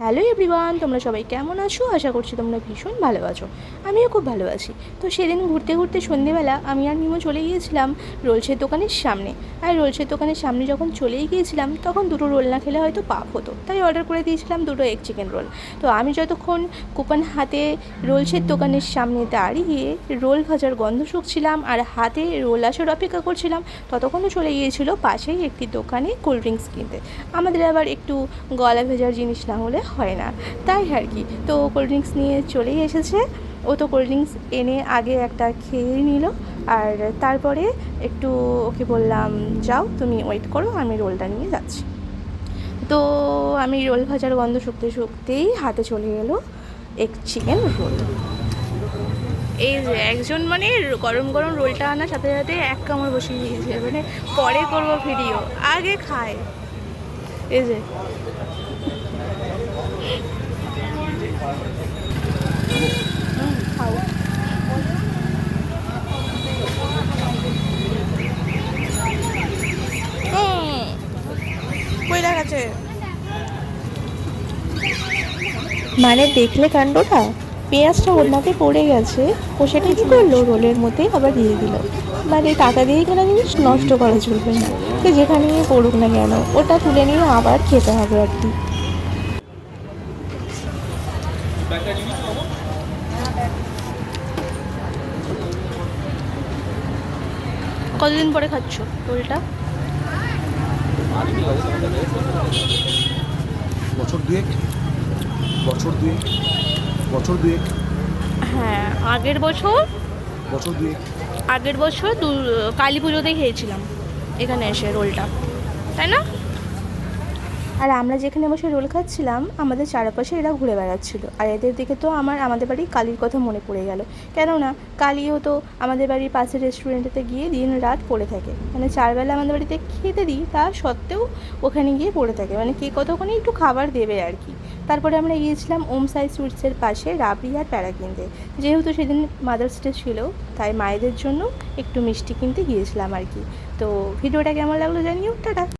Hello everyone, তোমরা সবাই কেমন আছো? আশা করছি তোমরা ভীষণ ভালো আছো। আমিও খুব ভালো আছি। তো সেদিন ঘুরতে ঘুরতে সন্ধেবেলা আমি আর নিমো চলে গিয়েছিলাম রোলসের দোকানের সামনে। আর রোলসের দোকানের সামনে যখন চলেই গিয়েছিলাম তখন দুটো রোল না খেলে হয়তো পাপ হতো, তাই অর্ডার করে দিয়েছিলাম দুটো এগ চিকেন রোল। তো আমি যতক্ষণ কুপন হাতে রোলসের দোকানের সামনে দাঁড়িয়ে রোল ভাজার গন্ধ শুকছিলাম আর হাতে রোল আসার অপেক্ষা করছিলাম, ততক্ষণও চলে গিয়েছিল পাশেই একটি দোকানে কোল্ড ড্রিঙ্কস কিনতে। আমাদের আবার একটু গলা ভেজার জিনিস না হলে হয় না, তাই আর কি। তো কোল্ড ড্রিঙ্কস নিয়ে চলেই এসেছে। ও তো কোল্ড ড্রিঙ্কস এনে আগে একটা খেয়ে নিল, আর তারপরে একটু ওকে বললাম, যাও তুমি ওয়েট করো, আমি রোলটা নিয়ে যাচ্ছি। তো আমি রোল ভাজার গন্ধ শুকতে শুকতেই হাতে চলে এলো এগ চিকেন রোল। এই যে একজন মানে গরম গরম রোলটা আনার সাথে সাথে এক কামড় বসিয়ে দিয়েছে, মানে পরে করবো ভিডিও, আগে খায়। এই যে খাও। কই দেখাচ্ছে, মানে দেখলে কাণ্ডটা, পেঁয়াজটা ওর নাকে পড়ে গেছে, ও সেটা কী করলো, রোলের মধ্যে আবার দিয়ে দিল। মানে টাকা দিয়ে কেনা জিনিস নষ্ট করা চলবে না, তো যেখানে নিয়ে পড়ুক না কেন ওটা তুলে নিয়ে আবার খেতে হবে আর কি। কতদিন পরে খাচ্ছ রোলটা? বছর দুয়েক বছর দুয়েক বছর দুয়েক হ্যাঁ, আগের বছর বছর দুয়েক কালী পুজোতে খেয়েছিলাম এখানে এসে রোলটা, তাই না? আর আমরা যেখানে বসে রোল খাচ্ছিলাম আমাদের চারপাশে এরা ঘুরে বেড়াচ্ছিল, আর এদের দিকে তো আমাদের বাড়ির কালীর কথা মনে পড়ে গেল। কেননা কালীও তো আমাদের বাড়ির পাশের রেস্টুরেন্টেতে গিয়ে দিন রাত পড়ে থাকে, মানে চারবেলা আমাদের বাড়িতে খেতে দিই তা সত্ত্বেও ওখানে গিয়ে পড়ে থাকে, মানে কে কতক্ষণে একটু খাবার দেবে আর কি। তারপরে আমরা গিয়েছিলাম ওম সাই সুইটসের পাশে রাবড়ি আর প্যাড়া কিনতে, যেহেতু সেদিন মাদার্স ডে ছিল তাই মায়েদের জন্য একটু মিষ্টি কিনতে গিয়েছিলাম আর কি। তো ভিডিওটা কেমন লাগলো জানিও, টাটা।